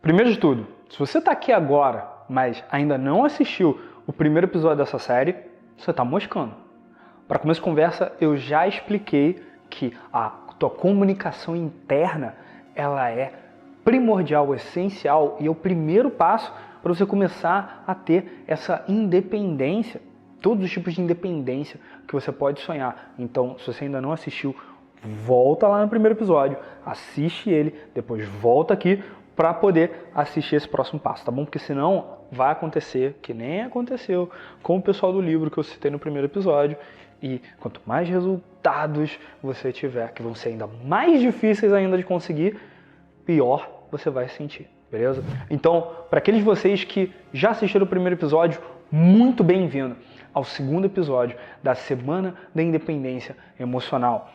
Primeiro de tudo, se você está aqui agora, mas ainda não assistiu o primeiro episódio dessa série, você está moscando. Para começo de conversa, eu já expliquei que a tua comunicação interna, ela é primordial, essencial e é o primeiro passo para você começar a ter essa independência, todos os tipos de independência que você pode sonhar. Então, se você ainda não assistiu, volta lá no primeiro episódio, assiste ele, depois volta aqui para poder assistir esse próximo passo, tá bom? Porque senão vai acontecer, que nem aconteceu com o pessoal do livro que eu citei no primeiro episódio, e quanto mais resultados você tiver, que vão ser ainda mais difíceis ainda de conseguir, pior você vai sentir, beleza? Então, para aqueles de vocês que já assistiram o primeiro episódio, muito bem-vindo ao segundo episódio da Semana da Independência Emocional.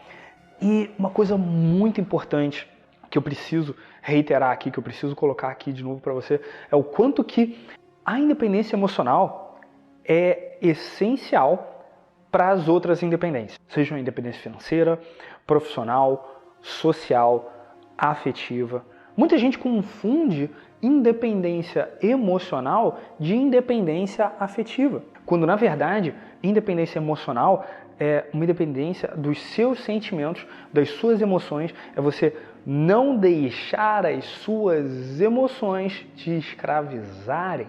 E uma coisa muito importante que eu preciso reiterar aqui, que eu preciso colocar aqui de novo para você, é o quanto que a independência emocional é essencial para as outras independências, seja uma independência financeira, profissional, social, afetiva. Muita gente confunde independência emocional de independência afetiva, quando na verdade independência emocional é uma independência dos seus sentimentos, das suas emoções, é você não deixar as suas emoções te escravizarem,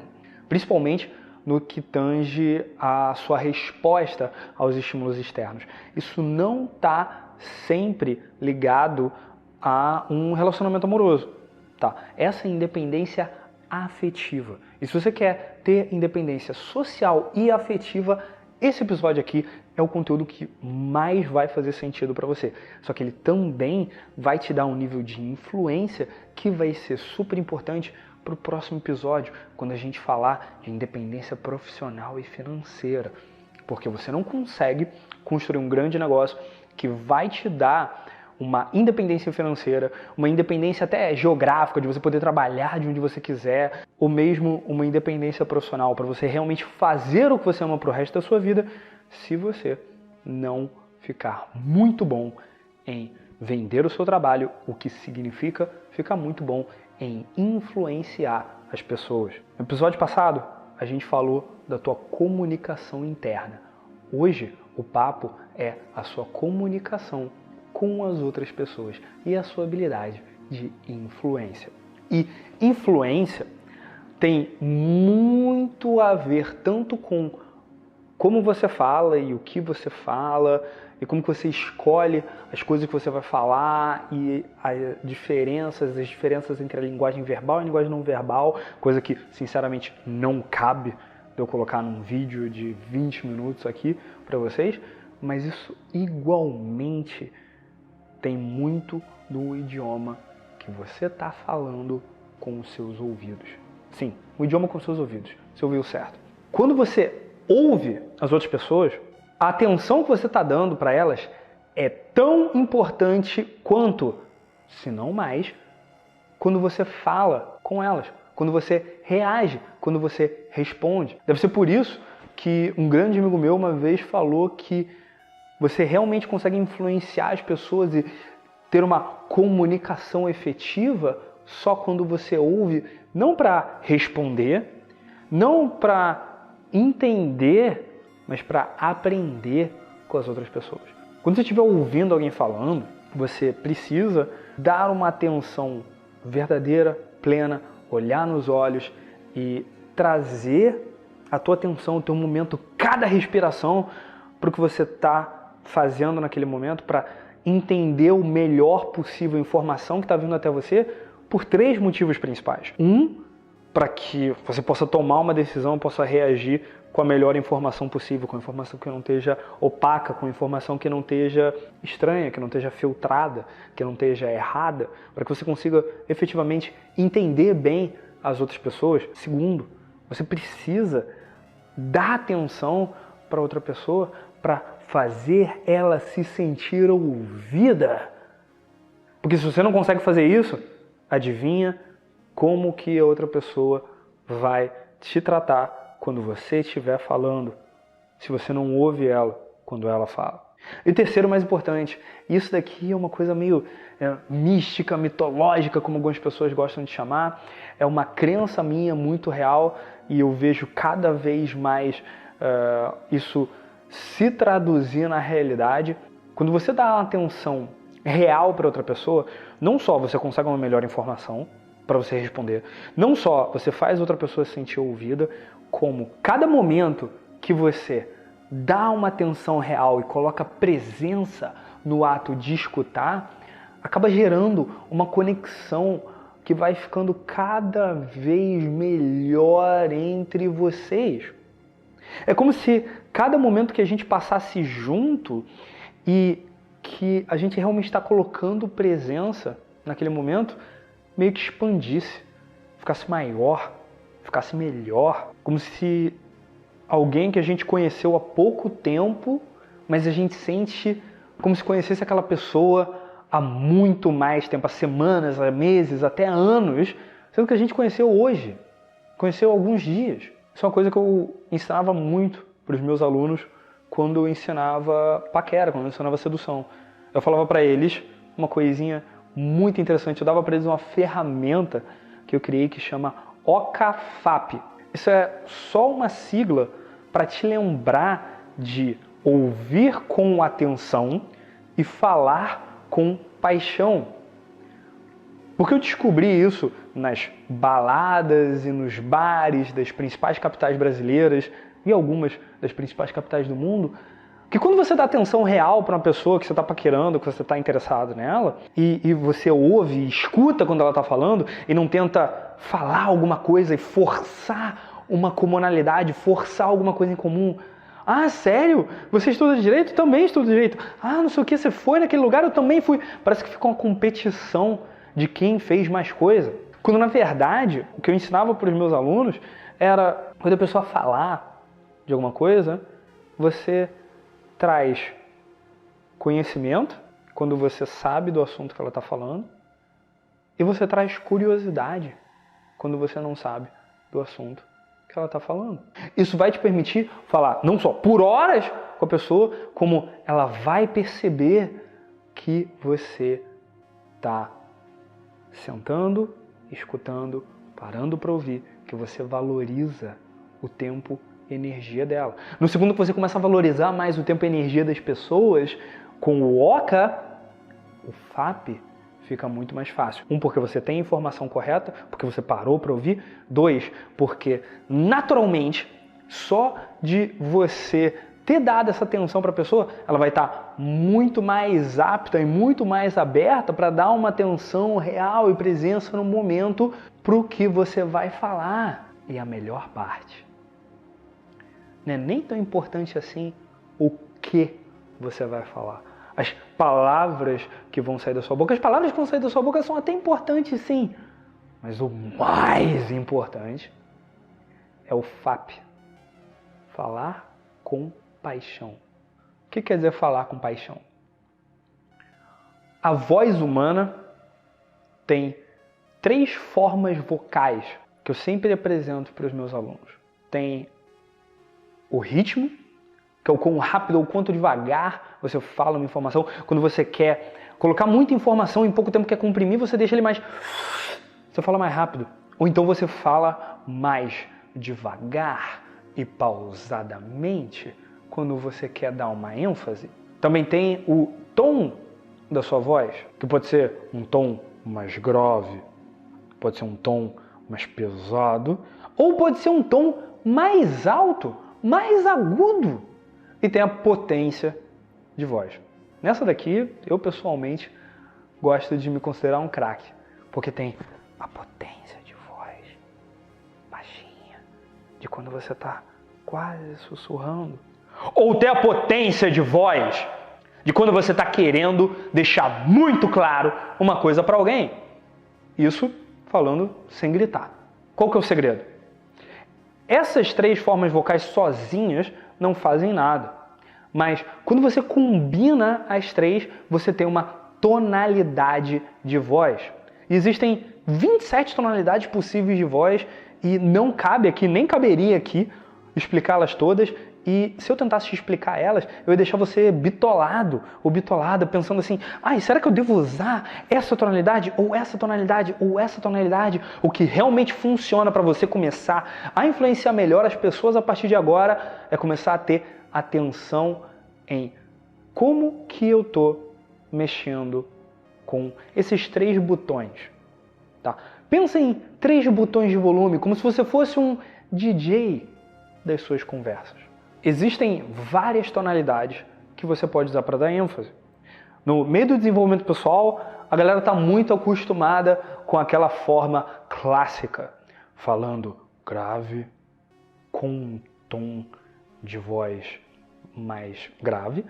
principalmente no que tange a sua resposta aos estímulos externos. Isso não está sempre ligado a um relacionamento amoroso, tá? Essa independência afetiva. E se você quer ter independência social e afetiva, esse episódio aqui é o conteúdo que mais vai fazer sentido para você. Só que ele também vai te dar um nível de influência que vai ser super importante para o próximo episódio, quando a gente falar de independência profissional e financeira. Porque você não consegue construir um grande negócio que vai te dar uma independência financeira, uma independência até geográfica, de você poder trabalhar de onde você quiser, ou mesmo uma independência profissional, para você realmente fazer o que você ama para o resto da sua vida, se você não ficar muito bom em vender o seu trabalho, o que significa ficar muito bom em influenciar as pessoas. No episódio passado, a gente falou da tua comunicação interna. Hoje, o papo é a sua comunicação com as outras pessoas e a sua habilidade de influência. E influência tem muito a ver tanto com como você fala e o que você fala, e como que você escolhe as coisas que você vai falar e as diferenças entre a linguagem verbal e a linguagem não verbal, coisa que, sinceramente, não cabe de eu colocar num vídeo de 20 minutos aqui para vocês, mas isso igualmente tem muito do idioma que você está falando com os seus ouvidos. Sim, o idioma com os seus ouvidos, você ouviu certo. Quando você ouve as outras pessoas, a atenção que você está dando para elas é tão importante quanto, se não mais, quando você fala com elas, quando você reage, quando você responde. Deve ser por isso que um grande amigo meu uma vez falou que você realmente consegue influenciar as pessoas e ter uma comunicação efetiva só quando você ouve, não para responder, não para entender, mas para aprender com as outras pessoas. Quando você estiver ouvindo alguém falando, você precisa dar uma atenção verdadeira, plena, olhar nos olhos e trazer a tua atenção, o teu momento, cada respiração para o que você está fazendo naquele momento, para entender o melhor possível a informação que está vindo até você por 3 motivos principais. Para que você possa tomar uma decisão, possa reagir com a melhor informação possível, com a informação que não esteja opaca, com a informação que não esteja estranha, que não esteja filtrada, que não esteja errada, para que você consiga efetivamente entender bem as outras pessoas. Segundo, você precisa dar atenção para outra pessoa para fazer ela se sentir ouvida. Porque se você não consegue fazer isso, adivinha como que a outra pessoa vai te tratar quando você estiver falando, se você não ouve ela quando ela fala. E o terceiro, mais importante, isso daqui é uma coisa meio mística, mitológica, como algumas pessoas gostam de chamar. É uma crença minha muito real e eu vejo cada vez mais isso se traduzir na realidade. Quando você dá uma atenção real para outra pessoa, não só você consegue uma melhor informação para você responder, não só você faz outra pessoa se sentir ouvida, como cada momento que você dá uma atenção real e coloca presença no ato de escutar, acaba gerando uma conexão que vai ficando cada vez melhor entre vocês. É como se cada momento que a gente passasse junto e que a gente realmente está colocando presença naquele momento, meio que expandisse, ficasse maior, ficasse melhor, como se alguém que a gente conheceu há pouco tempo, mas a gente sente como se conhecesse aquela pessoa há muito mais tempo, há semanas, há meses, até anos, sendo que a gente conheceu hoje, conheceu há alguns dias. Isso é uma coisa que eu ensinava muito para os meus alunos quando eu ensinava paquera, quando eu ensinava sedução. Eu falava para eles uma coisinha muito interessante, eu dava para eles uma ferramenta que eu criei que chama OCAFAP. Isso é só uma sigla para te lembrar de ouvir com atenção e falar com paixão. Porque eu descobri isso nas baladas e nos bares das principais capitais brasileiras e algumas das principais capitais do mundo, que quando você dá atenção real para uma pessoa que você está paquerando, que você está interessado nela, e você ouve e escuta quando ela está falando, e não tenta falar alguma coisa e forçar uma comunalidade, forçar alguma coisa em comum. Ah, sério? Você estuda direito? Também estudo direito. Ah, não sei o que, você foi naquele lugar? Eu também fui. Parece que fica uma competição de quem fez mais coisa. Quando, na verdade, o que eu ensinava para os meus alunos era, quando a pessoa falar de alguma coisa, você traz conhecimento, quando você sabe do assunto que ela está falando, e você traz curiosidade, quando você não sabe do assunto que ela está falando. Isso vai te permitir falar não só por horas com a pessoa, como ela vai perceber que você está sentando, escutando, parando para ouvir, que você valoriza o tempo e energia dela. No segundo que você começa a valorizar mais o tempo e energia das pessoas, com o OCA, o FAP fica muito mais fácil. Um, porque você tem a informação correta, porque você parou para ouvir. Dois, porque naturalmente, só de você ter dado essa atenção para a pessoa, ela vai estar muito mais apta e muito mais aberta para dar uma atenção real e presença no momento para o que você vai falar. E a melhor parte, não é nem tão importante assim o que você vai falar. As palavras que vão sair da sua boca, as palavras que vão sair da sua boca são até importantes, sim. Mas o mais importante é o FAP. Falar com paixão. O que quer dizer falar com paixão? A voz humana tem 3 formas vocais que eu sempre apresento para os meus alunos. Tem o ritmo, que é o quão rápido ou quanto devagar você fala uma informação. Quando você quer colocar muita informação em pouco tempo, quer comprimir, você deixa ele mais... Você fala mais rápido. Ou então você fala mais devagar e pausadamente quando você quer dar uma ênfase. Também tem o tom da sua voz, que pode ser um tom mais grave, pode ser um tom mais pesado, ou pode ser um tom mais alto, mais agudo, e tem a potência de voz. Nessa daqui, eu pessoalmente gosto de me considerar um craque, porque tem a potência de voz baixinha, de quando você está quase sussurrando, ou tem a potência de voz de quando você está querendo deixar muito claro uma coisa para alguém. Isso falando sem gritar. Qual que é o segredo? Essas 3 formas vocais sozinhas não fazem nada. Mas quando você combina as 3, você tem uma tonalidade de voz. Existem 27 tonalidades possíveis de voz e não cabe aqui, nem caberia aqui explicá-las todas E se eu tentasse te explicar elas, eu ia deixar você bitolado ou bitolada, pensando assim, será que eu devo usar essa tonalidade, ou essa tonalidade, ou essa tonalidade? O que realmente funciona para você começar a influenciar melhor as pessoas a partir de agora é começar a ter atenção em como que eu estou mexendo com esses 3 botões. Tá? Pensa em 3 botões de volume, como se você fosse um DJ das suas conversas. Existem várias tonalidades que você pode usar para dar ênfase. No meio do desenvolvimento pessoal, a galera está muito acostumada com aquela forma clássica, falando grave, com um tom de voz mais grave,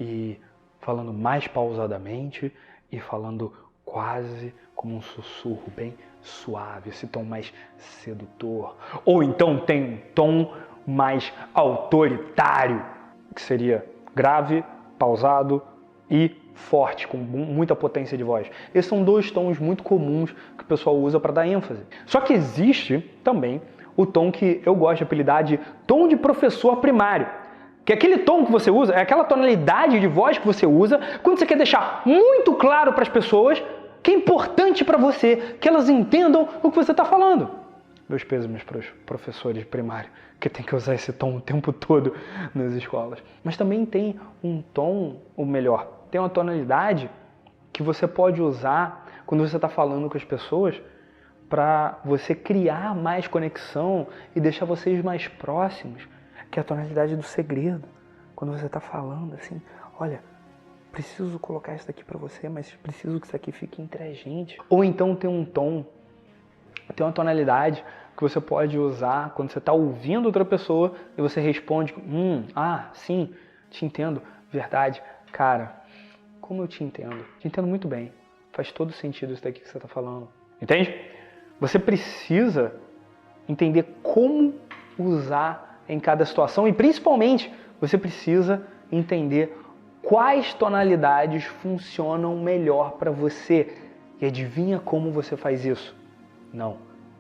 e falando mais pausadamente, e falando quase como um sussurro bem suave, esse tom mais sedutor. Ou então tem um tom mais autoritário, que seria grave, pausado e forte, com muita potência de voz. Esses são 2 tons muito comuns que o pessoal usa para dar ênfase. Só que existe também o tom que eu gosto de apelidar de tom de professor primário, que é aquele tom que você usa, é aquela tonalidade de voz que você usa quando você quer deixar muito claro para as pessoas que é importante para você, que elas entendam o que você está falando. Meus pêsames para os professores de primário, que tem que usar esse tom o tempo todo nas escolas. Mas também tem um tom, ou melhor, tem uma tonalidade que você pode usar quando você está falando com as pessoas para você criar mais conexão e deixar vocês mais próximos, que é a tonalidade do segredo. Quando você está falando assim, olha, preciso colocar isso daqui para você, mas preciso que isso aqui fique entre a gente. Ou então tem um tom, tem uma tonalidade que você pode usar quando você está ouvindo outra pessoa e você responde, sim, te entendo, verdade. Cara, como eu te entendo? Te entendo muito bem. Faz todo sentido isso daqui que você está falando. Entende? Você precisa entender como usar em cada situação e, principalmente, você precisa entender quais tonalidades funcionam melhor para você. E adivinha como você faz isso?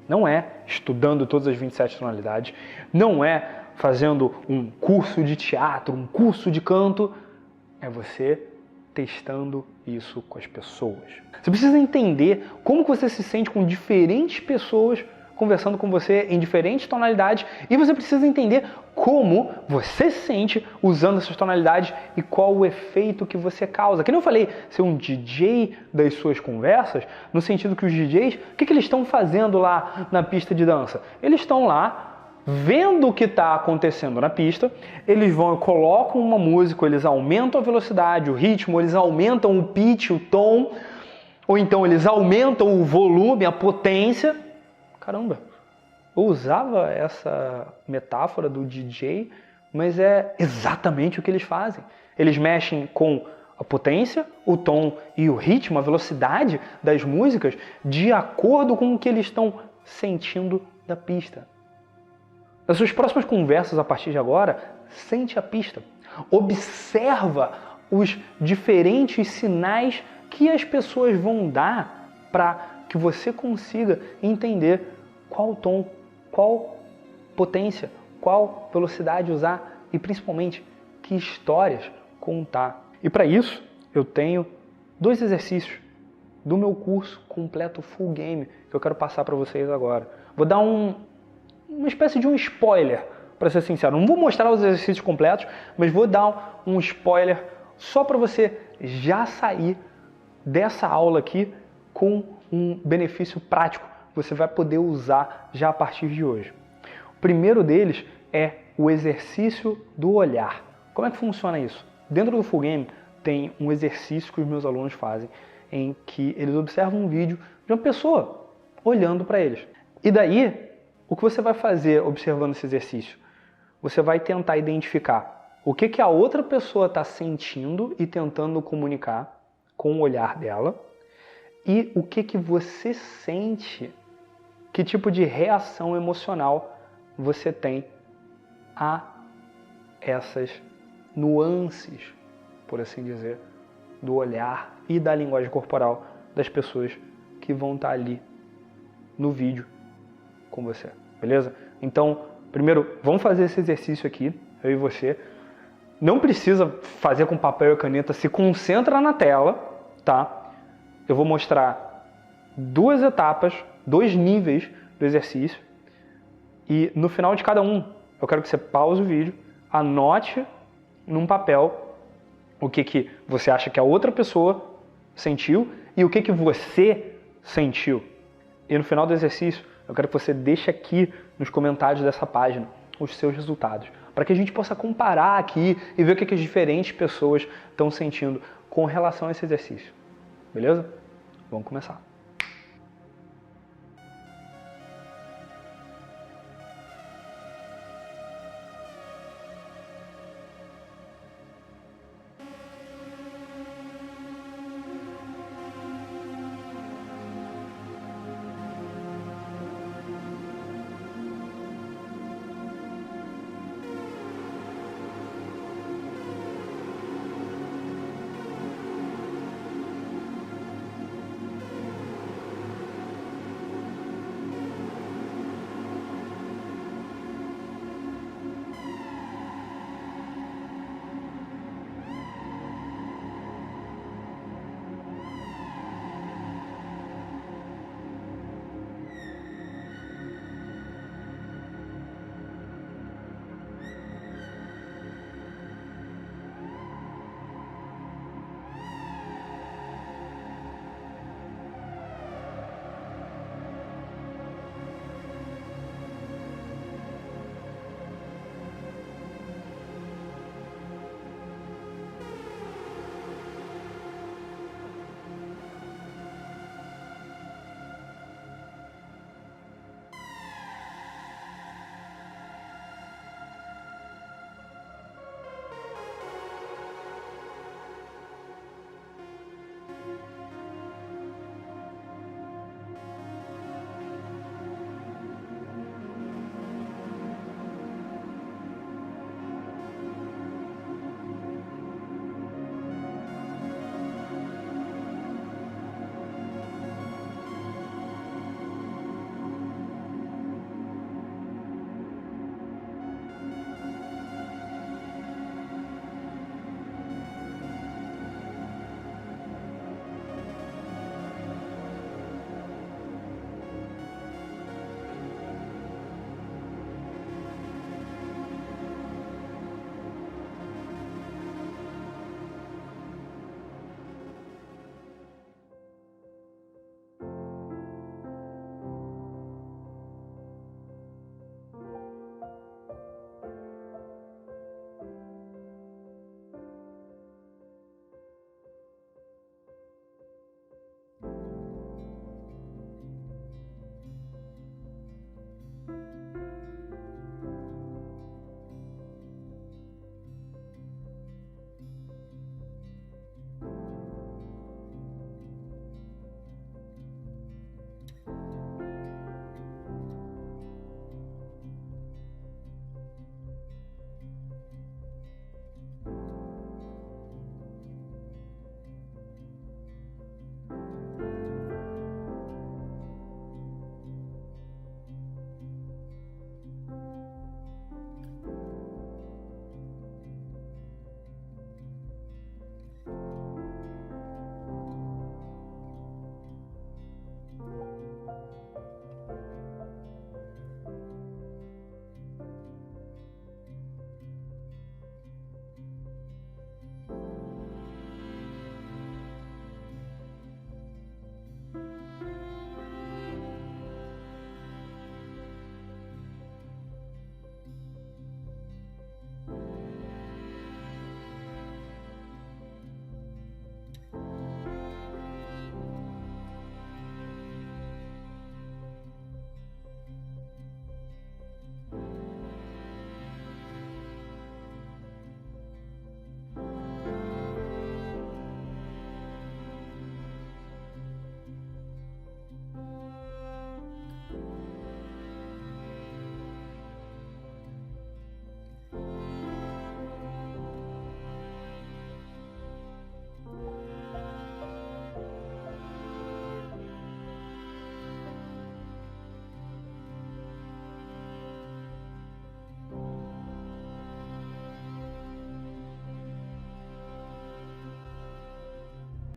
Não é estudando todas as 27 tonalidades, não é fazendo um curso de teatro, um curso de canto, é você testando isso com as pessoas. Você precisa entender como você se sente com diferentes pessoas conversando com você em diferentes tonalidades e você precisa entender como você se sente usando essas tonalidades e qual o efeito que você causa. Que nem eu falei, ser um DJ das suas conversas, no sentido que os DJs, o que eles estão fazendo lá na pista de dança? Eles estão lá vendo o que está acontecendo na pista, eles vão e colocam uma música, eles aumentam a velocidade, o ritmo, eles aumentam o pitch, o tom, ou então eles aumentam o volume, a potência. Caramba, eu usava essa metáfora do DJ, mas é exatamente o que eles fazem. Eles mexem com a potência, o tom e o ritmo, a velocidade das músicas, de acordo com o que eles estão sentindo da pista. Nas suas próximas conversas a partir de agora, sente a pista. Observa os diferentes sinais que as pessoas vão dar para que você consiga entender qual tom, qual potência, qual velocidade usar e principalmente que histórias contar. E para isso eu tenho 2 exercícios do meu curso completo Full Game que eu quero passar para vocês agora. Vou dar uma espécie de um spoiler, para ser sincero. Não vou mostrar os exercícios completos, mas vou dar um spoiler só para você já sair dessa aula aqui com um benefício prático que você vai poder usar já a partir de hoje. O primeiro deles é o exercício do olhar. Como é que funciona isso? Dentro do Full Game tem um exercício que os meus alunos fazem em que eles observam um vídeo de uma pessoa olhando para eles. E daí, o que você vai fazer observando esse exercício? Você vai tentar identificar o que a outra pessoa está sentindo e tentando comunicar com o olhar dela e o que você sente, que tipo de reação emocional você tem a essas nuances, por assim dizer, do olhar e da linguagem corporal das pessoas que vão estar ali no vídeo com você, beleza? Então, primeiro, vamos fazer esse exercício aqui. eu e você. Não precisa fazer com papel e caneta, se concentra na tela, tá? Eu vou mostrar 2 etapas, 2 níveis do exercício. E no final de cada um, eu quero que você pause o vídeo, anote num papel o que você acha que a outra pessoa sentiu e o que você sentiu. E no final do exercício, eu quero que você deixe aqui nos comentários dessa página os seus resultados, para que a gente possa comparar aqui e ver o que as diferentes pessoas estão sentindo com relação a esse exercício. Beleza? Vamos começar.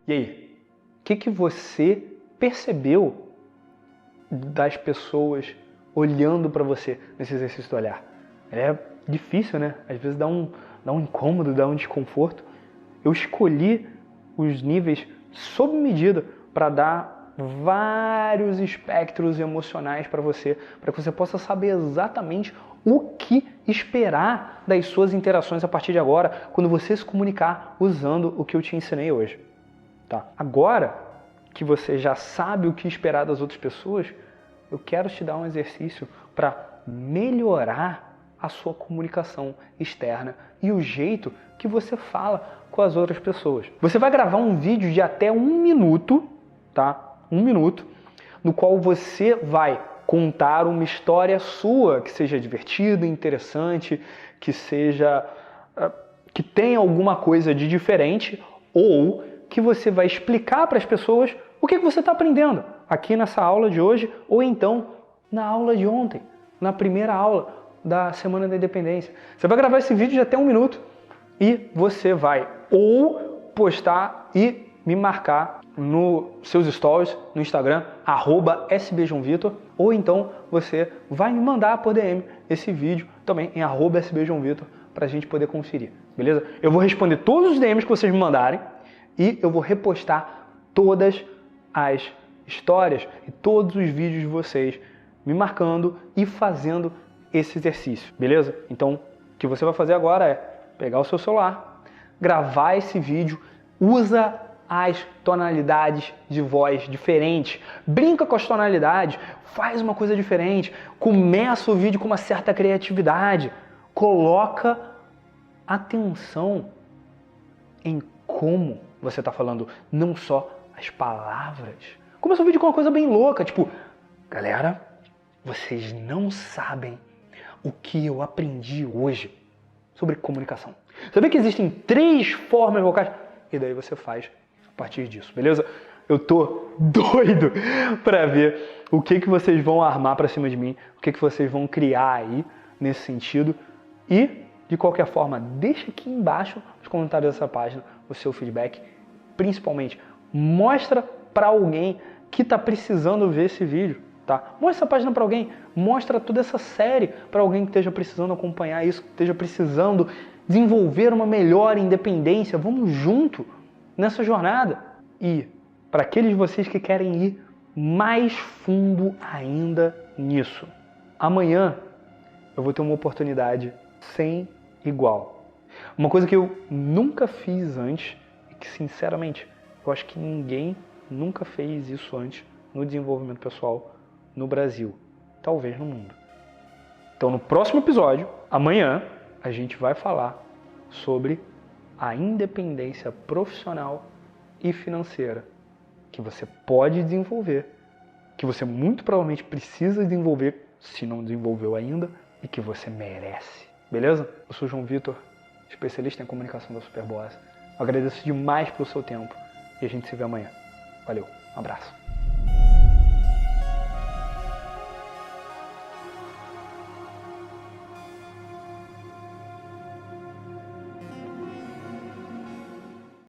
E aí? O que você percebeu das pessoas olhando para você nesse exercício do olhar? É difícil, né? Às vezes dá um incômodo, dá um desconforto. Eu escolhi os níveis sob medida para dar vários espectros emocionais para que você possa saber exatamente o que esperar das suas interações a partir de agora, quando você se comunicar usando o que eu te ensinei hoje. Tá? Agora que você já sabe o que esperar das outras pessoas, eu quero te dar um exercício para melhorar a sua comunicação externa e o jeito que você fala com as outras pessoas. Você vai gravar um vídeo de até 1 minuto, tá? 1 minuto, no qual você vai contar uma história sua que seja divertida, interessante, que tenha alguma coisa de diferente, ou que você vai explicar para as pessoas o que você está aprendendo aqui nessa aula de hoje, ou então na aula de ontem, na primeira aula da Semana da Independência. Você vai gravar esse vídeo de até 1 minuto e você vai ou postar e me marcar nos seus stories no Instagram, @sbjoãovitor, ou então você vai me mandar por DM esse vídeo também em @sbjoãovitor para a gente poder conferir, beleza? Eu vou responder todos os DMs que vocês me mandarem e eu vou repostar todas as histórias e todos os vídeos de vocês me marcando e fazendo esse exercício, beleza? Então, o que você vai fazer agora é pegar o seu celular, gravar esse vídeo, usa as tonalidades de voz diferentes, brinca com as tonalidades, faz uma coisa diferente, começa o vídeo com uma certa criatividade, coloca atenção em como você está falando, não só as palavras. Começa o vídeo com uma coisa bem louca, tipo, galera, vocês não sabem o que eu aprendi hoje sobre comunicação. Sabia que existem 3 formas vocais? E daí você faz a partir disso, beleza? Eu tô doido para ver o que vocês vão armar para cima de mim, o que vocês vão criar aí nesse sentido. E, de qualquer forma, deixa aqui embaixo nos comentários dessa página o seu feedback. Principalmente, mostra para alguém que está precisando ver esse vídeo. Tá? Mostra essa página para alguém, mostra toda essa série para alguém que esteja precisando acompanhar isso, que esteja precisando desenvolver uma melhor independência. Vamos junto nessa jornada. E para aqueles de vocês que querem ir mais fundo ainda nisso, amanhã eu vou ter uma oportunidade sem igual. Uma coisa que eu nunca fiz antes e que, sinceramente, eu acho que ninguém nunca fez isso antes no desenvolvimento pessoal no Brasil, talvez no mundo. Então, no próximo episódio, amanhã, a gente vai falar sobre a independência profissional e financeira que você pode desenvolver, que você muito provavelmente precisa desenvolver, se não desenvolveu ainda, e que você merece. Beleza? Eu sou João Vitor, especialista em comunicação da Superboss. Agradeço demais pelo seu tempo e a gente se vê amanhã. Valeu, um abraço.